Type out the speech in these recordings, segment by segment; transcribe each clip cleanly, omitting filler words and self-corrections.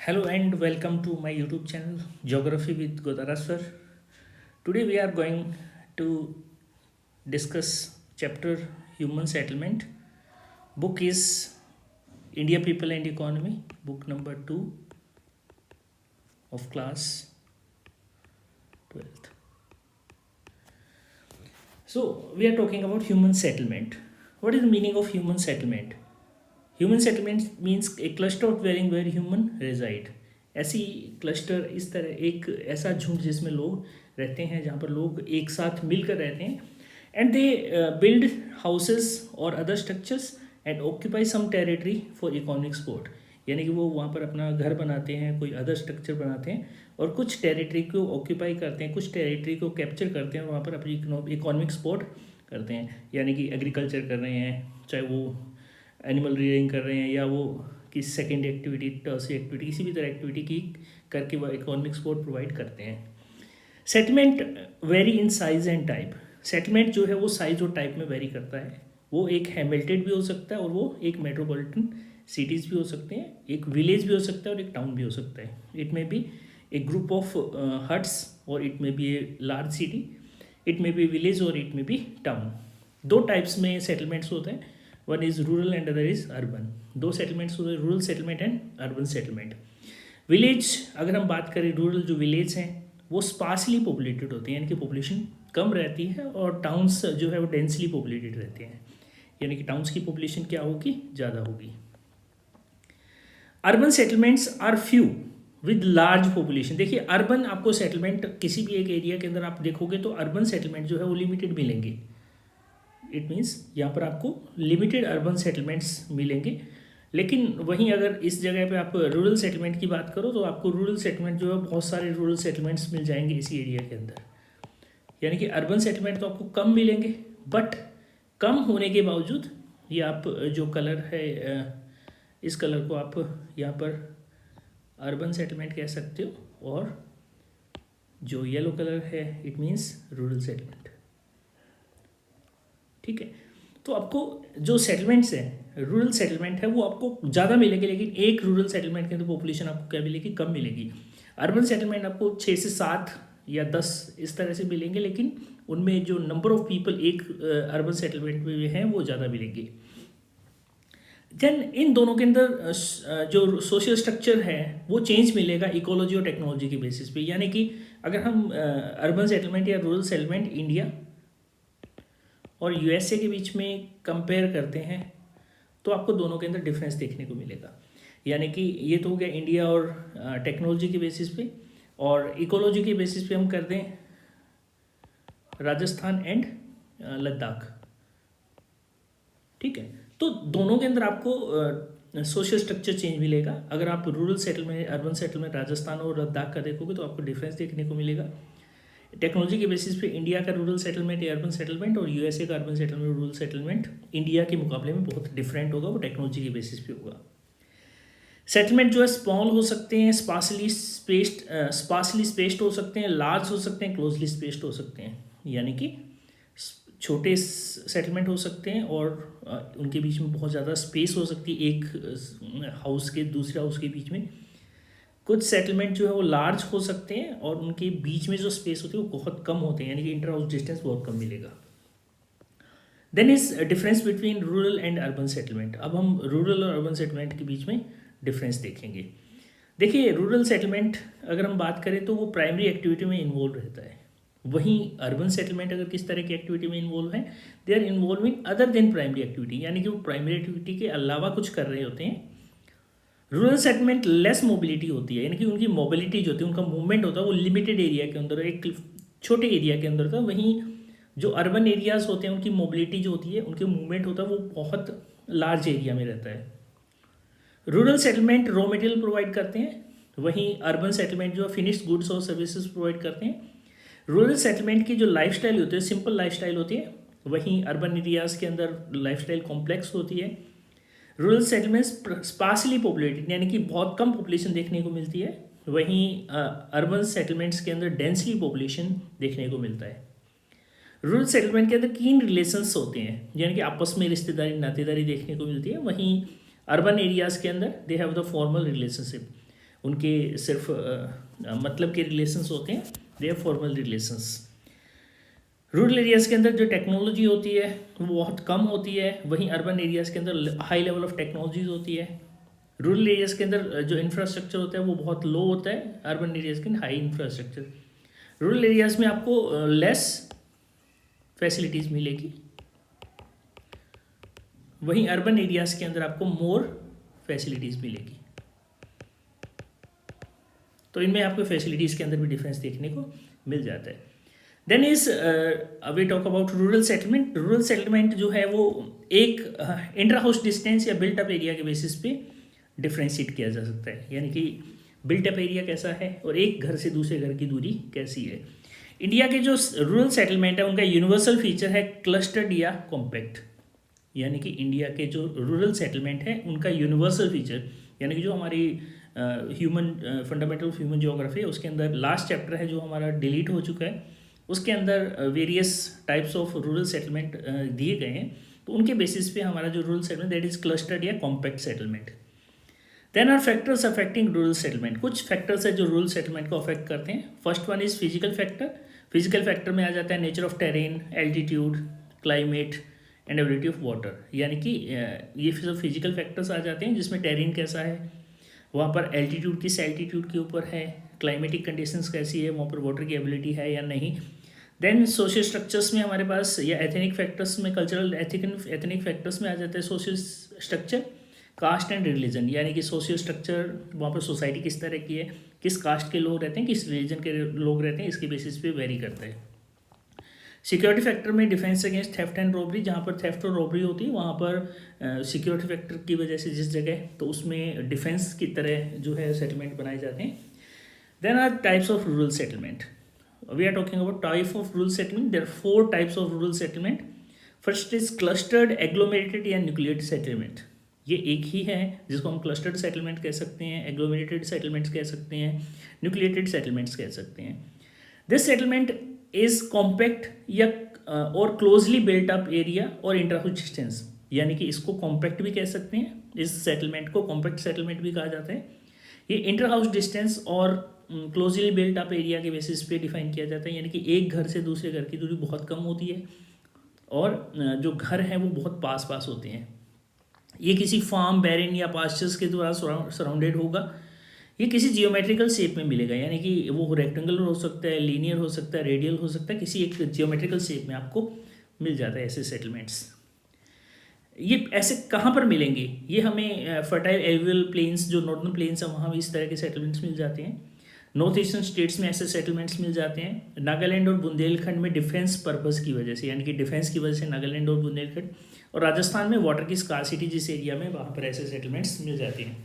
Hello and welcome to my YouTube channel Geography with Godara sir. Today we are going to discuss chapter Human Settlement. Book is India People and Economy, book number 2 of class 12th. So we are talking about human settlement. What is the meaning of human settlement? Human settlement means a cluster of varying where human reside. ऐसी cluster इस तरह एक ऐसा झुंड जिसमें लोग रहते हैं, जहाँ पर लोग एक साथ मिलकर रहते हैं एंड दे बिल्ड हाउसेस और other structures and occupy some territory for economic support. यानी कि वो वहाँ पर अपना घर बनाते हैं, कोई अदर स्ट्रक्चर बनाते हैं और कुछ टेरिटरी को ऑक्यूपाई करते हैं, कुछ टेरिटरी को कैप्चर करते हैं और वहाँ पर अपनी इकोनॉमिक सपोर्ट करते हैं. यानी कि एग्रीकल्चर कर रहे हैं, चाहे वो एनिमल रियरिंग कर रहे हैं या वो किसी सेकेंड एक्टिविटी, टर्सरी एक्टिविटी, किसी भी तरह एक्टिविटी की करके वो इकोनॉमिक सपोर्ट प्रोवाइड करते हैं. Settlement very in size and type. Settlement जो है वो साइज और टाइप में वेरी करता है. वो एक हैमिल्टेड भी हो सकता है और वो एक मेट्रोपॉलिटन सिटीज़ भी हो सकते हैं, एक विलेज भी हो सकता है और एक टाउन भी हो सकता है. It may be a group of huts और it may be a large city, it may be village और इट मे बी टाउन. दो टाइप्स में सेटलमेंट्स होते हैं. One is rural and other is urban. दो सेटलमेंट्स होते हैं, rural settlement and urban settlement. Village अगर हम बात करें, रूरल जो विलेज हैं वो स्पार्सली पॉपुलेटेड होते हैं, यानी कि पॉपुलेशन कम रहती है, और टाउन्स जो है वो डेंसली पॉपुलेटेड रहते हैं, यानी कि टाउन्स की पॉपुलेशन क्या होगी, ज़्यादा होगी. Urban settlements are few with large population. देखिए अर्बन आपको सेटलमेंट किसी भी एक एरिया के अंदर आप देखोगे तो अर्बन सेटलमेंट जो है वो लिमिटेड मिलेंगे. इट मीन्स यहाँ पर आपको लिमिटेड अर्बन सेटलमेंट्स मिलेंगे. लेकिन वहीं अगर इस जगह पे आप रूरल सेटलमेंट की बात करो तो आपको रूरल सेटलमेंट जो है बहुत सारे रूरल सेटलमेंट्स मिल जाएंगे इसी एरिया के अंदर. यानी कि अर्बन सेटलमेंट तो आपको कम मिलेंगे, बट कम होने के बावजूद ये आप जो कलर है, इस कलर को आप यहाँ पर अर्बन सेटलमेंट कह सकते हो, और जो येलो कलर है इट मीन्स रूरल सेटलमेंट. ठीक है. तो आपको जो सेटलमेंट्स हैं, रूरल सेटलमेंट है वो आपको ज़्यादा मिलेंगे, लेकिन एक रूरल सेटलमेंट के अंदर पॉपुलेशन आपको क्या मिलेगी, कम मिलेगी. अर्बन सेटलमेंट आपको 6 से 7 या 10 इस तरह से मिलेंगे, लेकिन उनमें जो नंबर ऑफ पीपल एक अर्बन सेटलमेंट में हैं वो ज़्यादा मिलेंगे. देन इन दोनों के अंदर जो सोशल स्ट्रक्चर है वो चेंज मिलेगा इकोलॉजी और टेक्नोलॉजी के बेसिस पे. यानी कि अगर हम अर्बन सेटलमेंट या रूरल सेटलमेंट इंडिया और यूएसए के बीच में कंपेयर करते हैं तो आपको दोनों के अंदर डिफरेंस देखने को मिलेगा. यानी कि ये तो हो गया इंडिया और टेक्नोलॉजी के बेसिस पे, और इकोलॉजी के बेसिस पे हम कर दें राजस्थान एंड लद्दाख. ठीक है. तो दोनों के अंदर आपको सोशल स्ट्रक्चर चेंज मिलेगा. अगर आप rural settlement, urban settlement Rajasthan और लद्दाख का देखोगे तो आपको डिफरेंस देखने को मिलेगा. टेक्नोलॉजी के बेसिस पे इंडिया का रूरल सेटलमेंट या अर्बन सेटलमेंट और यूएसए का urban settlement rural settlement India के मुकाबले में बहुत डिफरेंट होगा, वो टेक्नोलॉजी के बेसिस पे होगा. सेटलमेंट जो है स्मॉल हो सकते हैं, स्पार्सली स्पेस्ड हो सकते हैं, लार्ज हो सकते हैं, क्लोजली स्पेस्ड हो सकते हैं. यानी कि छोटे सेटलमेंट हो सकते हैं और उनके बीच में बहुत ज़्यादा स्पेस हो सकती है, एक हाउस के दूसरे हाउस के बीच में. कुछ सेटलमेंट जो है वो लार्ज हो सकते हैं और उनके बीच में जो स्पेस होती है वो बहुत कम होते हैं, यानी कि इंटर हाउस डिस्टेंस बहुत कम मिलेगा. Then is difference between rural and urban settlement. अब हम रूरल और अर्बन सेटलमेंट के बीच में डिफरेंस देखेंगे. देखिए रूरल सेटलमेंट अगर हम बात करें तो वो प्राइमरी एक्टिविटी में इन्वॉल्व रहता है. वहीं अर्बन सेटलमेंट अगर किस तरह की एक्टिविटी में इन्वॉल्व है, they are involve in other than primary activity. यानी कि वो प्राइमरी एक्टिविटी के अलावा कुछ कर रहे होते हैं. रूरल सेटलमेंट लेस मोबिलिटी होती है, यानी कि उनकी मोबिलिटी जो होती है, उनका मूवमेंट होता है वो लिमिटेड एरिया के अंदर, एक छोटे एरिया के अंदर था. वहीं जो अर्बन एरियाज होते हैं उनकी मोबिलिटी जो होती है, उनके मूवमेंट होता है वो बहुत लार्ज एरिया में रहता है. Rural settlement raw material provide करते हैं, वहीं अर्बन सेटलमेंट जो फिनिश्ड गुड्स और सर्विसेज प्रोवाइड करते हैं. रूरल सेटलमेंट की जो लाइफस्टाइल होती है सिंपल लाइफस्टाइल होती है, वहीं अर्बन एरियाज़ के अंदर लाइफस्टाइल कॉम्प्लेक्स होती है. रूरल सेटलमेंट स्पार्सली पॉपुलेटेड, यानी कि बहुत कम पॉपुलेशन देखने को मिलती है, वहीं अर्बन सेटलमेंट्स के अंदर डेंसली पॉपुलेशन देखने को मिलता है. रूरल सेटलमेंट के अंदर कीन रिलेशंस होते हैं, यानी कि आपस में रिश्तेदारी नातेदारी देखने को मिलती है. वहीं अर्बन एरियाज़ के अंदर they have the formal relationship. उनके सिर्फ मतलब के रिलेशंस होते हैं, they are formal relations. Rural areas के अंदर जो टेक्नोलॉजी होती है वो बहुत कम होती है, वहीं अर्बन एरियाज़ के अंदर हाई लेवल ऑफ टेक्नोलॉजीज होती है। रूरल एरियाज़ के अंदर जो इंफ्रास्ट्रक्चर होता है वो बहुत लो होता है, अर्बन एरियाज़ के अंदर हाई इंफ्रास्ट्रक्चर। रूरल एरियाज़ में आपको लेस फैसिलिटीज़ मिलेगी, वहीं अर्बन एरियाज़ के अंदर आपको मोर फैसिलिटीज़ मिलेगी। तो इनमें आपको फैसिलिटीज़ के अंदर भी डिफरेंस देखने को मिल जाता है। Then is we talk about rural settlement. Rural settlement जो है वो एक इंटर हाउस डिस्टेंस या बिल्ट अप एरिया के बेसिस पे डिफ्रेंशिएट किया जा सकता है, यानी कि बिल्ट अप एरिया कैसा है और एक घर से दूसरे घर की दूरी कैसी है। इंडिया के जो रूरल सेटलमेंट है उनका यूनिवर्सल फीचर है क्लस्टर्ड या कॉम्पैक्ट, यानी कि इंडिया के जो रूरल सेटलमेंट है उनका यूनिवर्सल फीचर, यानी कि जो हमारी human fundamental of human geography है उसके अंदर लास्ट चैप्टर है जो हमारा डिलीट हो चुका है, उसके अंदर various types of rural settlement दिए गए हैं। तो उनके बेसिस पे हमारा जो rural settlement that is clustered या compact settlement. Then are factors affecting rural settlement. कुछ फैक्टर्स है जो रूरल सेटलमेंट को अफेक्ट करते हैं। First one is physical factor. Physical factor में आ जाता है nature of terrain, altitude, climate and ability of water, यानी कि ये सब फिजिकल फैक्टर्स आ जाते हैं जिसमें टेरेन कैसा है, वहाँ पर एल्टीट्यूड किस एल्टीट्यूड के ऊपर है, क्लाइमेटिक कंडीशंस कैसी है, वहाँ पर वाटर की एबिलिटी है या नहीं। देन सोशल स्ट्रक्चर्स में हमारे पास या एथनिक फैक्टर्स में, कल्चरल एथनिक फैक्टर्स में आ जाता है social structure, caste and religion, यानी कि सोशल स्ट्रक्चर वहाँ पर सोसाइटी किस तरह की है, किस कास्ट के लोग रहते हैं, किस रिलीजन के लोग रहते हैं, इसके बेसिस पे वेरी करता है। सिक्योरिटी फैक्टर में defence against theft and robbery, जहाँ पर थेफ्ट और रॉबरी होती है वहाँ पर सिक्योरिटी फैक्टर की वजह से जिस जगह तो उसमें डिफेंस की तरह जो है सेटलमेंट बनाए जाते हैं। Then are types of rural settlement. We are talking about type of rural settlement. There are 4 types of rural settlement. First is clustered, agglomerated या nucleated settlement. ये एक ही है जिसको हम clustered settlement कह सकते हैं, agglomerated settlements कह सकते हैं, nucleated settlements कह सकते हैं. This settlement is compact या और closely built up area और inter-house distance, यानी कि इसको compact भी कह सकते हैं, इस settlement को compact settlement भी कहा जाता है। ये inter-house distance और क्लोजली बिल्ट अप एरिया के बेसिस पे डिफाइन किया जाता है, यानी कि एक घर से दूसरे घर की दूरी बहुत कम होती है और जो घर हैं वो बहुत पास पास होते हैं। ये किसी फार्म, बैरन या पास्चर्स के द्वारा सराउंडेड होगा। ये किसी जियोमेट्रिकल शेप में मिलेगा, यानी कि वो रेक्टेंगुलर हो सकता है, लीनियर हो सकता है, रेडियल हो सकता है, किसी एक जियोमेट्रिकल शेप में आपको मिल जाता है ऐसे सेटलमेंट्स। ये ऐसे कहाँ पर मिलेंगे? ये हमें फर्टाइल एलुवियल प्लेन्स जो नॉर्दर्न प्लेन्स हैं वहाँ भी इस तरह के सेटलमेंट्स मिल जाते हैं। नॉर्थ ईस्टर्न स्टेट्स में ऐसे सेटलमेंट्स मिल जाते हैं। नागालैंड और बुंदेलखंड में डिफेंस पर्पस की वजह से, यानी कि डिफेंस की वजह से नागालैंड और बुंदेलखंड, और राजस्थान में वाटर की स्कार्सिटी जिस एरिया में वहाँ पर ऐसे सेटलमेंट्स मिल जाते हैं।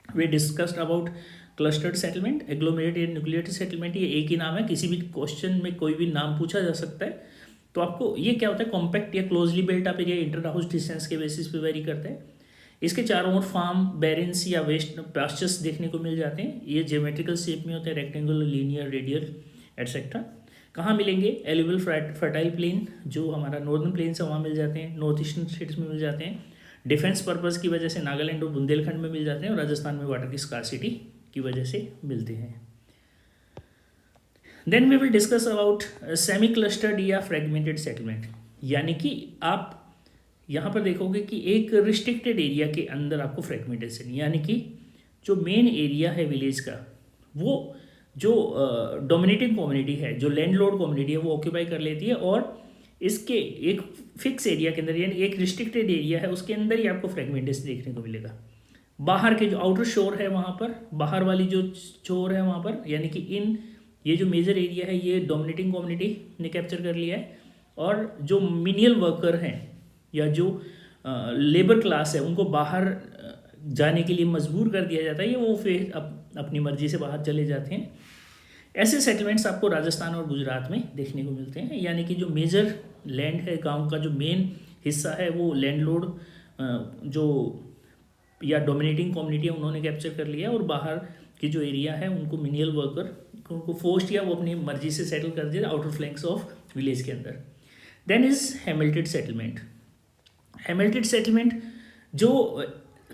We discussed about clustered settlement, agglomerated, nucleated settlement, ये एक ही नाम है। किसी भी क्वेश्चन में कोई भी नाम पूछा जा सकता है। तो आपको ये क्या होता है, कॉम्पैक्ट या closely built up area inter house distance के बेसिस पे वेरी करता है। इसके चारों ओर फार्म, बैरन्स या वेस्ट पास्चर्स देखने को मिल जाते हैं। ये जियोमेट्रिकल शेप में होते हैं, रेक्टेंगुलर, लीनियर, रेडियल एटसेट्रा। कहाँ मिलेंगे? एलुवियल फर्टाइल प्लेन जो हमारा नॉर्दर्न प्लेन से वहाँ मिल जाते हैं, नॉर्थ ईस्टर्न स्टेट्स में मिल जाते हैं। डिफेंस पर्पज़ की वजह से नागालैंड और बुंदेलखंड में मिल जाते हैं, और राजस्थान में वाटर की स्कार्सिटी की वजह से मिलते हैं। Then we will discuss about semi clustered या फ्रेगमेंटेड सेटलमेंट, यानी कि आप यहाँ पर देखोगे कि एक रिस्ट्रिक्टेड एरिया के अंदर आपको फ्रेगमेंटेशन, यानी कि जो मेन एरिया है विलेज का, वो जो डोमिनेटिंग कम्युनिटी है, जो लैंडलॉर्ड कम्युनिटी है, वो ऑक्यूपाई कर लेती है, और इसके एक फिक्स एरिया के अंदर, यानी एक रिस्ट्रिक्टेड एरिया है उसके अंदर ही आपको फ्रेगमेंटेशन देखने को मिलेगा। बाहर के जो आउटर शोर है वहाँ पर, बाहर वाली जो शोर है वहाँ पर, यानी कि इन ये जो मेजर एरिया है ये डोमिनेटिंग कम्युनिटी ने कैप्चर कर लिया है, और जो मिनियल वर्कर हैं या जो लेबर क्लास है उनको बाहर जाने के लिए मजबूर कर दिया जाता है, ये वो फिर अपनी मर्जी से बाहर चले जाते हैं। ऐसे सेटलमेंट्स आपको राजस्थान और गुजरात में देखने को मिलते हैं, यानी कि जो मेजर लैंड है, गांव का जो मेन हिस्सा है वो लैंडलॉर्ड जो या डोमिनेटिंग कम्युनिटी है उन्होंने कैप्चर कर लिया, और बाहर की जो एरिया है उनको मिनियल वर्कर उनको फोर्स्ड या वो अपनी मर्जी से सेटल कर दिया आउटर फ्लैंक्स ऑफ विलेज के अंदर। Then is hamleted settlement. Hamleted settlement जो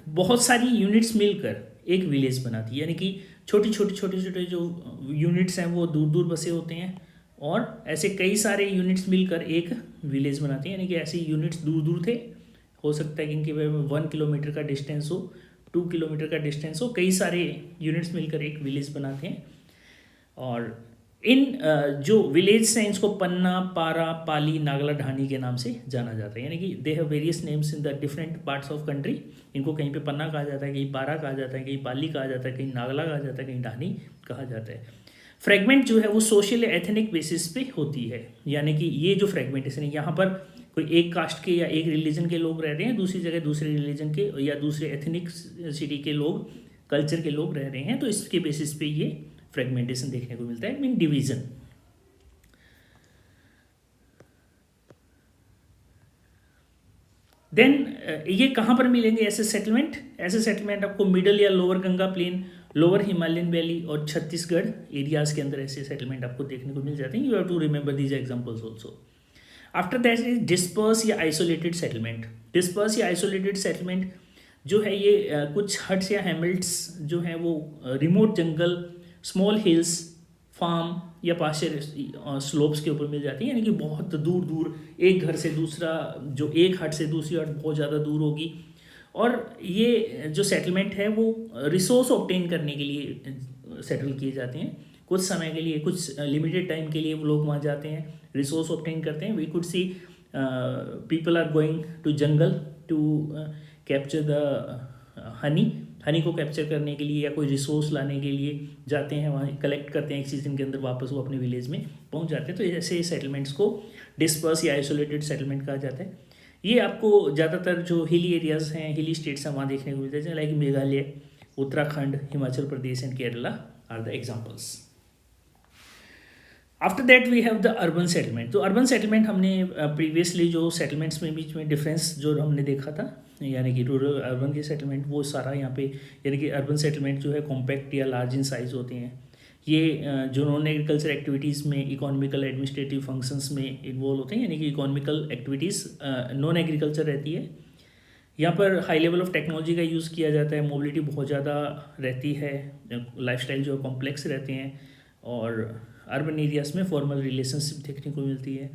बहुत सारी यूनिट्स मिलकर एक विलेज बनाती है। यानी कि छोटे छोटे छोटे छोटे जो यूनिट्स हैं वो दूर दूर बसे होते हैं और ऐसे कई सारे यूनिट्स मिलकर एक विलेज बनाते हैं। यानी कि ऐसे यूनिट्स दूर दूर थे, हो सकता है कि इनके 1 किलोमीटर का डिस्टेंस हो, 2 किलोमीटर का डिस्टेंस हो, कई सारे यूनिट्स मिलकर एक विलेज बनाते हैं। और इन जो विलेज हैं इसको पन्ना, पारा, पाली, नागला, ढानी के नाम से जाना जाता है। यानी कि they have various names in the different parts of country. इनको कहीं पे पन्ना कहा जाता है, कहीं पारा कहा जाता है, कहीं पाली कहा जाता है, कहीं नागला कहा जाता है, कहीं ढानी कहा जाता है। फ्रेगमेंट जो है वो सोशल एथनिक बेसिस पे होती है। यानी कि ये जो फ्रेगमेंटेशन है, यहाँ पर कोई एक कास्ट के या एक रिलीजन के लोग रह रहे हैं, दूसरी जगह दूसरे रिलीजन के या दूसरे एथनिक सिटी के लोग, कल्चर के लोग रह रहे हैं, तो इसके बेसिस पे ये फ्रेगमेंटेशन देखने को मिलता है, मीन डिवीजन। देन ये कहाँ पर मिलेंगे ऐसे सेटलमेंट? ऐसे सेटलमेंट आपको मिडल या lower Ganga plain, lower Himalayan valley और छत्तीसगढ़ एरियाज के अंदर ऐसे सेटलमेंट आपको देखने को मिल जाते हैं। You have to remember these examples also. After that is disperse या आइसोलेटेड सेटलमेंट। डिस्पर्स या आइसोलेटेड सेटलमेंट जो है ये कुछ हट्स या हैमल्ट्स जो हैं वो रिमोट जंगल, स्मॉल हिल्स, फार्म या पास्चर स्लोप्स के ऊपर मिल जाती हैं। यानी कि बहुत दूर दूर, एक घर से दूसरा, जो एक हट से दूसरी हट बहुत ज़्यादा दूर होगी। और ये जो सेटलमेंट है वो रिसोर्स ऑब्टेन करने के लिए सेटल किए जाते हैं। कुछ समय के लिए, कुछ लिमिटेड टाइम के लिए वो लोग वहाँ जाते हैं, रिसोर्स ऑब्टेन करते हैं। We could see people are going to jungle to capture the honey को कैप्चर करने के लिए या कोई रिसोर्स लाने के लिए जाते हैं, वहाँ कलेक्ट करते हैं, एक सीजन के अंदर वापस वो अपने विलेज में पहुँच जाते हैं। तो ऐसे सेटलमेंट्स को डिस्पर्स या आइसोलेटेड सेटलमेंट कहा जाता है। ये आपको ज़्यादातर जो हिली एरियाज़ हैं, हिली स्टेट्स हैं, वहाँ देखने को मिलते हैं, like Meghalaya, Uttarakhand, Himachal Pradesh and Kerala are the examples. After that we have the urban settlement. तो अर्बन सेटलमेंट हमने प्रीवियसली जो सेटलमेंट्स में बीच में डिफरेंस जो हमने देखा था, यानी कि रूरल अर्बन के सेटलमेंट, वो सारा यहाँ पे, यानी कि अर्बन सेटलमेंट जो है कॉम्पैक्ट या लार्ज इन साइज होते हैं। ये जो नॉन एग्रीकल्चर एक्टिविटीज़ में, इकोनॉमिकल एडमिनिस्ट्रेटिव फंक्शंस में इन्वॉल्व होते हैं, यानी कि इकोनॉमिकल एक्टिविटीज़ नॉन एग्रीकल्चर रहती है। यहाँ पर हाई लेवल ऑफ टेक्नोलॉजी का यूज़ किया जाता है, मोबिलिटी बहुत ज़्यादा रहती है, लाइफस्टाइल जो कॉम्प्लेक्स रहते हैं। और अर्बन एरियाज़ में फॉर्मल रिलेशनशिप देखने को मिलती है।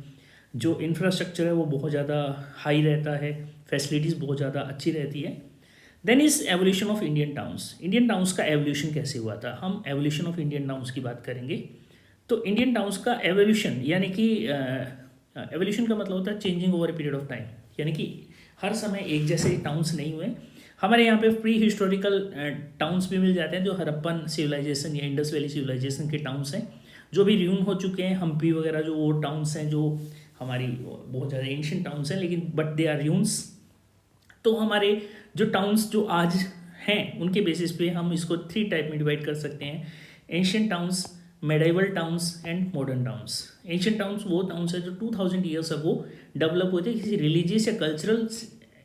जो इंफ्रास्ट्रक्चर है वो बहुत ज़्यादा हाई रहता है, फैसिलिटीज़ बहुत ज़्यादा अच्छी रहती है। Then is evolution of Indian towns. Indian towns का एवोल्यूशन कैसे हुआ था? हम एवोल्यूशन ऑफ इंडियन टाउन्स की बात करेंगे। तो इंडियन टाउन्स का एवोल्यूशन, यानी कि एवोल्यूशन का मतलब होता है changing over a period of time. यानी कि हर समय एक जैसे टाउन्स नहीं हुए। हमारे यहाँ पे प्री हिस्टोरिकल टाउन्स भी मिल जाते हैं, जो हड़प्पन सिविलाइजेशन या इंडस वैली सिविलाइजेशन के टाउन्स हैं, जो भी रियून हो चुके हैं। हम्पी वगैरह जो वो टाउन्स हैं, जो हमारी बहुत ज़्यादा एंशियंट टाउन्स हैं, लेकिन बट दे आर र्यून्स। तो हमारे जो टाउन्स जो आज हैं, उनके बेसिस पे हम इसको 3 टाइप में डिवाइड कर सकते हैं: ancient towns, medieval towns and modern towns. Ancient towns वो टाउन्स हैं जो 2000 ईयर्स अगो डेवलप हुए थे किसी रिलीजियस या कल्चरल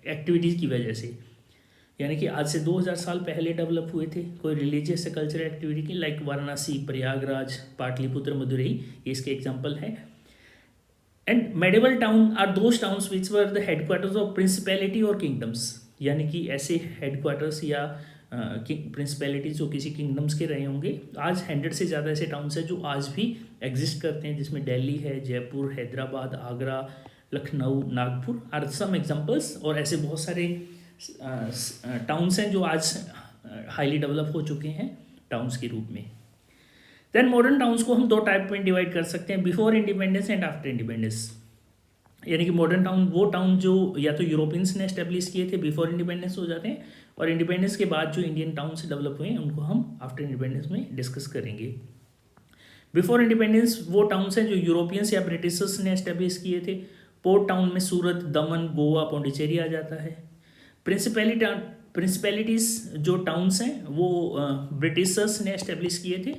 एक्टिविटीज़ की वजह से। यानी कि आज से 2000 साल पहले डेवलप हुए थे कोई रिलीजियस या कल्चरल एक्टिविटी की, लाइक वाराणसी, प्रयागराज, पाटलिपुत्र, मदुरई, ये इसके एग्जाम्पल है। And medieval town are those towns which were the headquarters of principality और किंगडम्स। यानी कि ऐसे हेडक्वार्टर्स या प्रिंसिपैलिटीज जो किसी किंगडम्स के रहे होंगे। आज 100 से ज़्यादा ऐसे टाउन्स हैं जो आज भी एग्जिस्ट करते हैं, जिसमें दिल्ली है, Jaipur, Hyderabad, Agra, Lucknow, Nagpur are some examples. और ऐसे बहुत सारे टाउन्स हैं जो आज हाईली डेवलप हो चुके हैं टाउन्स के रूप में। देन मॉडर्न टाउन्स को हम 2 टाइप में डिवाइड कर सकते हैं: before independence and after independence. यानी कि मॉडर्न टाउन वो टाउन जो या तो यूरोपियंस ने एस्टेब्लिश किए थे, बिफोर इंडिपेंडेंस हो जाते हैं, और इंडिपेंडेंस के बाद जो इंडियन टाउन्स डेवलप हुए हैं उनको हम आफ्टर इंडिपेंडेंस में डिस्कस करेंगे। बिफोर इंडिपेंडेंस वो टाउन्स हैं जो यूरोपियंस या ब्रिटिशर्स ने एस्टेब्लिश किए थे। पोर्ट टाउन में सूरत, दमन, गोवा, पौंडीचेरी आ जाता है। प्रिंसिपैलिटीज़ जो टाउन्स हैं वो ब्रिटिशर्स ने एस्टेब्लिश किए थे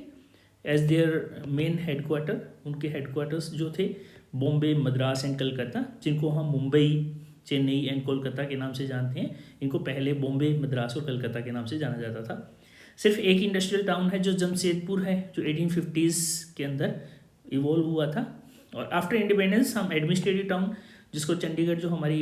एज देयर मेन हेडक्वार्टर। उनके हेडक्वार्टर्स जो थे बॉम्बे, मद्रास एंड कलकत्ता, जिनको हम मुंबई, चेन्नई एंड कोलकाता के नाम से जानते हैं, इनको पहले बॉम्बे, मद्रास और कलकत्ता के नाम से जाना जाता था। सिर्फ एक इंडस्ट्रियल टाउन है जो जमशेदपुर है, जो 1850s के अंदर इवॉल्व हुआ था। और आफ्टर इंडिपेंडेंस हम एडमिनिस्ट्रेटिव टाउन, जिसको चंडीगढ़ जो हमारी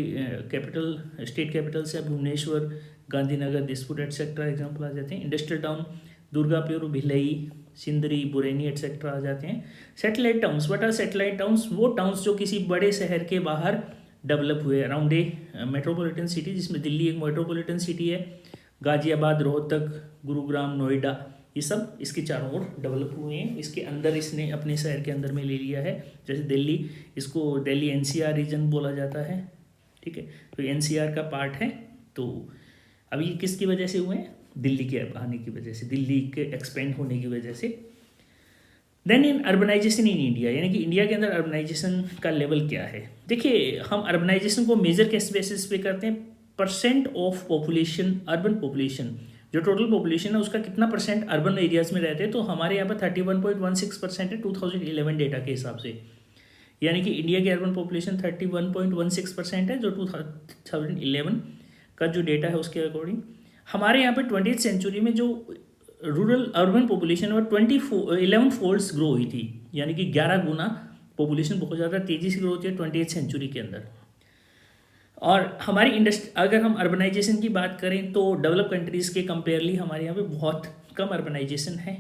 कैपिटल, स्टेट कैपिटल से, भुवनेश्वर, गांधीनगर, दिसपुर एटसेट्रा एग्जाम्पल आ जाते हैं। इंडस्ट्रियल टाउन दुर्गापुर, भिलई, सिंदरी, बुरेनी एटसेट्रा आ जाते हैं। Satellite towns, what are satellite towns? वो टाउन्स जो किसी बड़े शहर के बाहर डेवलप हुए अराउंड ए मेट्रोपॉलिटन सिटी, जिसमें दिल्ली एक मेट्रोपॉलिटन सिटी है, गाजियाबाद, रोहतक, गुरुग्राम, नोएडा, ये सब इसके चारों ओर डेवलप हुए हैं। इसके अंदर इसने अपने शहर के अंदर में ले लिया है। जैसे दिल्ली, इसको दिल्ली एनसीआर रीजन बोला जाता है, ठीक है, तो एनसीआर का पार्ट है। तो अब ये किसकी वजह से हुए हैं? दिल्ली के आने की वजह से, दिल्ली के एक्सपेंड होने की वजह से। Then in urbanization in India, यानी कि इंडिया के अंदर अर्बनाइजेशन का लेवल क्या है? देखिए, हम अर्बनाइजेशन को मेजर किस बेसिस पे करते हैं? Percent of population, urban population, जो टोटल पॉपुलेशन है उसका कितना परसेंट अर्बन एरियाज में रहते हैं। तो हमारे यहाँ पर 31.16% है 2011 डेटा के हिसाब से, यानी कि इंडिया की अर्बन पॉपुलेशन 31.16% है, जो 2011 का जो डेटा है उसके अकॉर्डिंग। हमारे यहाँ पे 20th सेंचुरी में जो रूरल अर्बन पॉपुलेशन और 11 फोल्ड्स ग्रो हुई थी, यानी कि 11 गुना पॉपुलेशन बहुत ज़्यादा तेज़ी से ग्रो होती है 20th सेंचुरी के अंदर। और हमारी इंडस्ट्री, अगर हम अर्बनाइजेशन की बात करें तो डेवलप कंट्रीज़ के कंपेयरली हमारे यहाँ पे बहुत कम अर्बनाइजेशन है।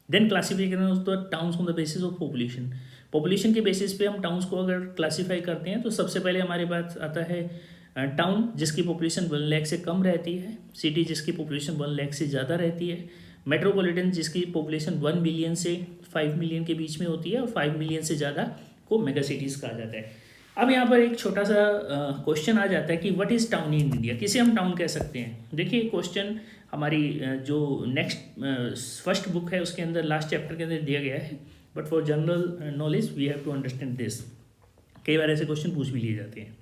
Then classification of the towns on the basis of population, population के बेसिस पे हम टाउन्स को अगर क्लासीफाई करते हैं तो सबसे पहले हमारे पास आता है टाउन जिसकी पॉपुलेशन 1 लाख से कम रहती है, सिटी जिसकी पॉपुलेशन 1 लाख से ज़्यादा रहती है, मेट्रोपॉलिटन जिसकी पॉपुलेशन 1 मिलियन से 5 मिलियन के बीच में होती है, और 5 मिलियन से ज़्यादा को मेगा सिटीज़ कहा जाता है। अब यहाँ पर एक छोटा सा क्वेश्चन आ जाता है कि what is town in India, किसे हम टाउन कह सकते हैं? देखिए, क्वेश्चन हमारी जो नेक्स्ट फर्स्ट बुक है उसके अंदर लास्ट चैप्टर के अंदर दिया गया है, but for general knowledge we have to understand this. कई बार ऐसे क्वेश्चन पूछ भी लिए जाते हैं।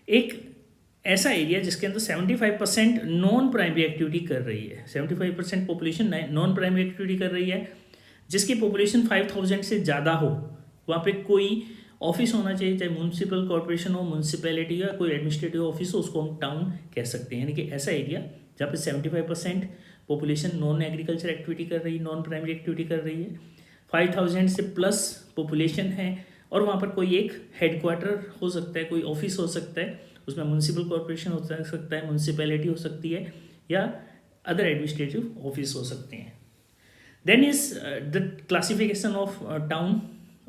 एक ऐसा एरिया जिसके अंदर 75% नॉन प्राइमरी एक्टिविटी कर रही है, 75% पॉपुलेशन नॉन प्राइमरी एक्टिविटी कर रही है, जिसकी पॉपुलेशन 5000 से ज़्यादा हो, वहाँ पे कोई ऑफिस होना चाहिए, चाहे म्यूनसिपल कॉर्पोरेशन हो, म्यूनसिपैलिटी या कोई एडमिनिस्ट्रेटिव ऑफिस हो, उसको हम टाउन कह सकते हैं। यानी कि ऐसा एरिया जहाँ पे 75% पॉपुलेशन नॉन एग्रीकल्चर एक्टिविटी कर रही है, नॉन प्राइमरी एक्टिविटी कर रही है, 5000 से प्लस पॉपुलेशन है, और वहाँ पर कोई एक हेडक्वार्टर हो सकता है, कोई ऑफिस हो सकता है, उसमें म्यूनसिपल कॉर्पोरेशन हो सकता है, म्यूनसिपैलिटी हो सकती है, या अदर एडमिनिस्ट्रेटिव ऑफिस हो सकते हैं। Then is the classification of town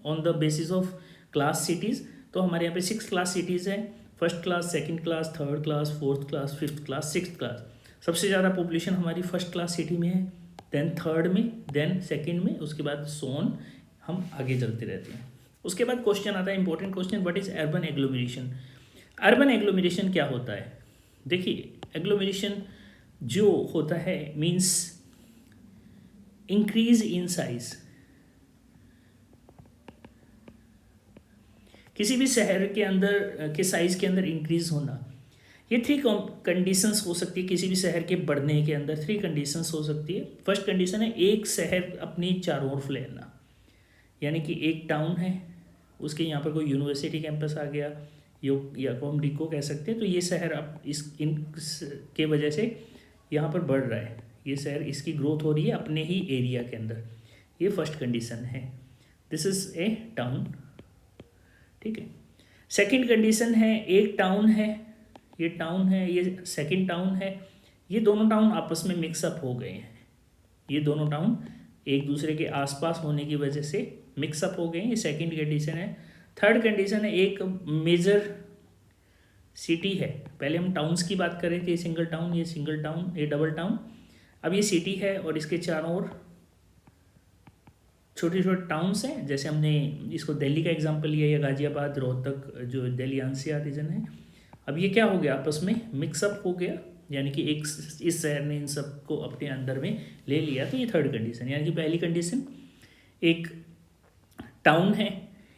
on the basis of class cities. तो हमारे यहाँ पे 6 क्लास सिटीज़ हैं, first class, second class, third class, fourth class, fifth class, sixth class. सबसे ज़्यादा पॉपुलेशन हमारी फर्स्ट क्लास सिटी में है, देन थर्ड में, देन सेकंड में, उसके बाद सोन हम आगे चलते रहते हैं। उसके बाद क्वेश्चन आता है, important question, what is urban agglomeration? Urban agglomeration क्या होता है? देखिए, एग्लोमरेशन जो होता है मीन्स इंक्रीज इन साइज। किसी भी शहर के अंदर के साइज के अंदर इंक्रीज होना, ये 3 कंडीशंस हो सकती है। किसी भी शहर के बढ़ने के अंदर 3 कंडीशंस हो सकती है। फर्स्ट कंडीशन है एक शहर अपनी चारों ओर फैलना, यानी कि एक टाउन है, उसके यहाँ पर कोई यूनिवर्सिटी कैंपस आ गया, या को हम डिको कह सकते हैं, तो ये शहर अब इन के वजह से यहाँ पर बढ़ रहा है, ये शहर इसकी ग्रोथ हो रही है अपने ही एरिया के अंदर। ये फर्स्ट कंडीशन है, दिस इज़ ए टाउन, ठीक है। सेकंड कंडीशन है एक टाउन है, ये टाउन है, ये सेकंड टाउन है, ये दोनों टाउन आपस में मिक्सअप हो गए हैं, ये दोनों टाउन एक दूसरे के आसपास होने की वजह से मिक्सअप हो गए हैं, ये सेकंड कंडीशन है। थर्ड कंडीशन है एक मेजर सिटी है। पहले हम टाउन्स की बात कर रहे थे, सिंगल टाउन, ये सिंगल टाउन, ये डबल टाउन, अब ये सिटी है और इसके चारों ओर छोटे छोटे टाउन्स हैं। जैसे हमने इसको दिल्ली का एग्जांपल लिया, या गाजियाबाद, रोहतक, जो दिल्ली एनसीआर रीजन है। अब ये क्या हो गया, आपस में मिक्सअप हो गया, यानी कि एक इस शहर ने इन सबको अपने अंदर में ले लिया। तो ये थर्ड कंडीशन, यानी कि पहली कंडीशन एक टाउन है,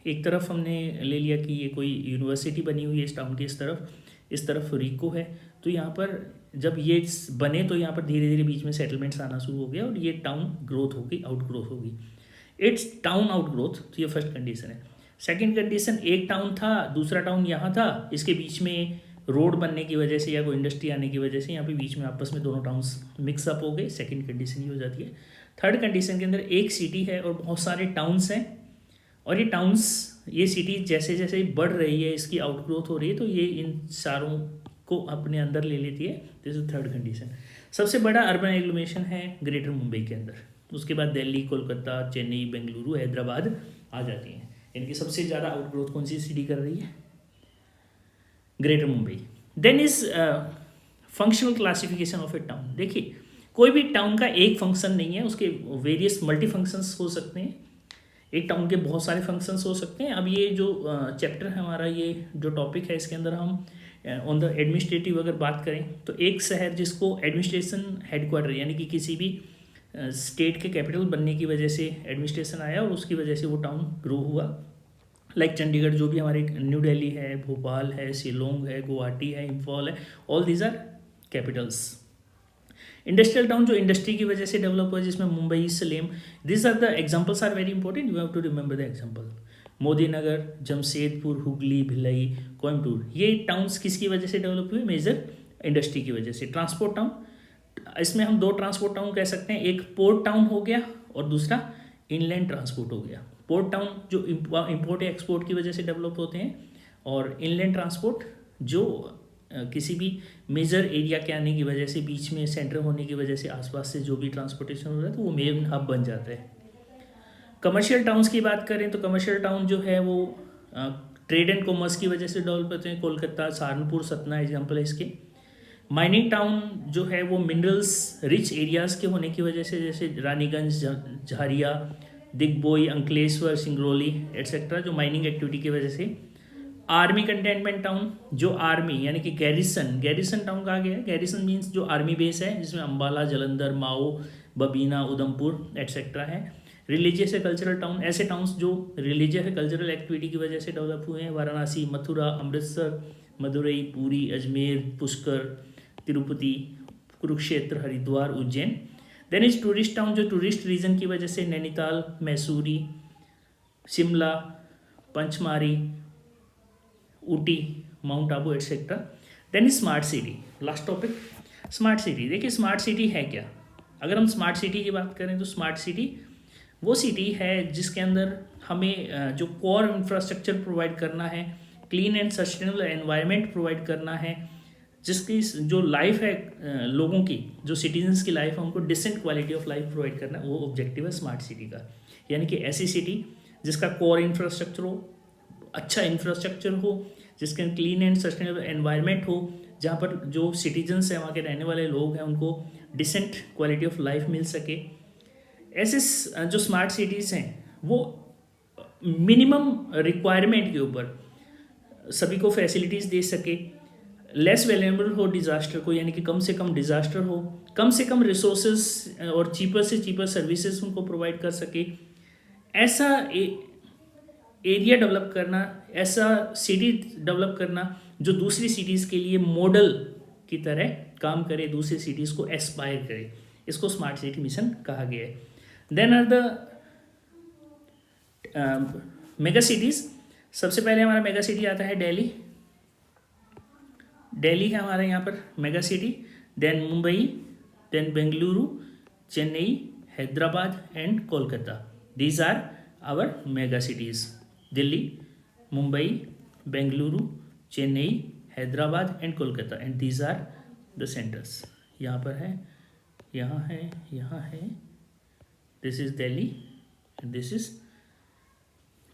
एक तरफ हमने ले लिया कि ये कोई यूनिवर्सिटी बनी हुई है इस टाउन की इस तरफ रिको है, तो यहाँ पर जब ये बने तो यहाँ पर धीरे धीरे बीच में सेटलमेंट्स आना शुरू हो गया और ये टाउन ग्रोथ होगी, आउट ग्रोथ होगी। इट्स टाउन आउट ग्रोथ, तो ये फर्स्ट कंडीशन है। सेकंड कंडीशन एक टाउन था, दूसरा टाउन यहाँ था, इसके बीच में रोड बनने की वजह से या कोई इंडस्ट्री आने की वजह से यहाँ पे बीच में आपस में दोनों टाउन्स मिक्सअप हो गए, सेकंड कंडीशन ये हो जाती है। थर्ड कंडीशन के अंदर एक सिटी है और बहुत सारे टाउन्स हैं, और ये टाउन्स, ये सिटी जैसे जैसे बढ़ रही है, इसकी आउटग्रोथ हो रही है, तो ये इन सारों को अपने अंदर ले लेती है। This is third condition. सबसे बड़ा अर्बन एग्लोमेरेशन है ग्रेटर मुंबई के अंदर, उसके बाद दिल्ली, कोलकाता, चेन्नई, बेंगलुरु, हैदराबाद आ जाती हैं। इनकी सबसे ज़्यादा आउटग्रोथ कौन सी सिटी कर रही है? Greater Mumbai. Then is functional classification of a town. देखिए कोई भी टाउन का एक फंक्शन नहीं है, उसके वेरियस मल्टी फंक्शंस हो सकते हैं। एक टाउन के बहुत सारे फंक्शंस हो सकते हैं। अब ये जो चैप्टर है हमारा, ये जो टॉपिक है, इसके अंदर हम ऑन द एडमिनिस्ट्रेटिव अगर बात करें तो एक शहर जिसको एडमिनिस्ट्रेशन हेडक्वार्टर यानी कि किसी भी स्टेट के कैपिटल बनने की वजह से एडमिनिस्ट्रेशन आया और उसकी वजह से वो टाउन ग्रो हुआ, लाइक चंडीगढ़ जो भी हमारे, न्यू दिल्ली है, भोपाल है, शिलोंग है, गुवाहाटी है, इम्फॉल है, all these are capitals. Industrial town जो इंडस्ट्री की वजह से डेवलप हुआ, जिसमें Mumbai, Salem, this are the examples are very important, you have to remember the example. Modinagar, Jamshedpur, Hooghly, Bhilai, Coimbatore, ये टाउन्स किसकी वजह से डेवलप हुए? मेजर इंडस्ट्री की वजह से। ट्रांसपोर्ट टाउन, इसमें हम दो ट्रांसपोर्ट टाउन कह सकते हैं, एक पोर्ट टाउन हो गया और दूसरा इनलैंड ट्रांसपोर्ट हो गया। पोर्ट टाउन जो इंपोर्ट या एक्सपोर्ट की वजह से डेवलप होते हैं, और इनलैंड ट्रांसपोर्ट जो किसी भी मेजर एरिया के आने की वजह से, बीच में सेंटर होने की वजह से आसपास से जो भी ट्रांसपोर्टेशन हो रहा है तो वो मेन हब बन जाता है। कमर्शियल टाउन्स की बात करें तो कमर्शियल टाउन जो है वो ट्रेड एंड कॉमर्स की वजह से डेवलप होते हैं। कोलकाता, सहारनपुर, सतना एग्जाम्पल है इसके। माइनिंग टाउन जो है वो मिनरल्स रिच एरियाज़ के होने की वजह से, जैसे रानीगंज, झारिया, दिग्बोई, अंकलेश्वर, सिंगरौली एट्सेट्रा, जो माइनिंग एक्टिविटी की वजह से। आर्मी कंटेनमेंट टाउन, जो आर्मी यानी कि गैरिसन टाउन कहा गया है। गैरिसन मीन्स जो आर्मी बेस है, जिसमें अम्बाला, जलंधर, माओ, बबीना, उधमपुर एट्सेट्रा है। रिलीजियस या कल्चरल टाउन, ऐसे टाउन्स जो रिलीजियस या कल्चरल एक्टिविटी की वजह से डेवलप हुए हैं। Varanasi, Mathura, Amritsar, Madurai, Puri, Ajmer, Pushkar, Tirupati, Kurukshetra, Haridwar, Ujjain. Then is tourist town, जो टूरिस्ट रीजन की वजह से Nainital, Mussoorie, Shimla, Pachmarhi, Ooty, Mount Abu etcetera. Then is smart city, last topic smart city. देखिए स्मार्ट सिटी है क्या? अगर हम स्मार्ट सिटी की बात करें तो स्मार्ट सिटी वो सिटी है जिसके अंदर हमें जो कोर इंफ्रास्ट्रक्चर प्रोवाइड करना है, clean and sustainable environment provide करना है, जिसकी जो लाइफ है लोगों की, जो सिटीजन्स की लाइफ है, उनको decent quality of life provide करना, वो ऑब्जेक्टिव है स्मार्ट सिटी का। यानी कि ऐसी सिटी जिसका कोर इंफ्रास्ट्रक्चर हो, अच्छा इंफ्रास्ट्रक्चर हो, जिसके क्लीन एंड सस्टेनेबल एनवायरनमेंट हो, जहाँ पर जो सिटीजन्स हैं, वहाँ के रहने वाले लोग हैं, उनको डिसेंट क्वालिटी ऑफ लाइफ मिल सके। ऐसे जो स्मार्ट सिटीज़ हैं वो मिनिमम रिक्वायरमेंट के ऊपर सभी को फैसिलिटीज़ दे सके, लेस वेलेबल हो डिज़ास्टर को, यानी कि कम से कम डिज़ास्टर हो, कम से कम रिसोर्सेज और चीपर से चीपर सर्विसेज उनको प्रोवाइड कर सके। ऐसा एरिया डेवलप करना, ऐसा सिटी डेवलप करना जो दूसरी सिटीज़ के लिए मॉडल की तरह काम करे, दूसरी सिटीज़ को एस्पायर करे, इसको स्मार्ट सिटी मिशन कहा गया है। Then are the mega cities. सबसे पहले हमारा मेगा सिटी आता है दिल्ली। दिल्ली है हमारा यहाँ पर mega city. Then Mumbai, then Bengaluru, Chennai, Hyderabad and Kolkata. These are our mega cities. Delhi, Mumbai, Bengaluru, Chennai, Hyderabad and Kolkata, and these are the centres. यहाँ पर है, यहाँ है, यहाँ है। This is Delhi, this is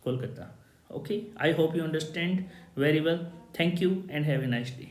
Kolkata. Okay, I hope you understand very well. Thank you and have a nice day.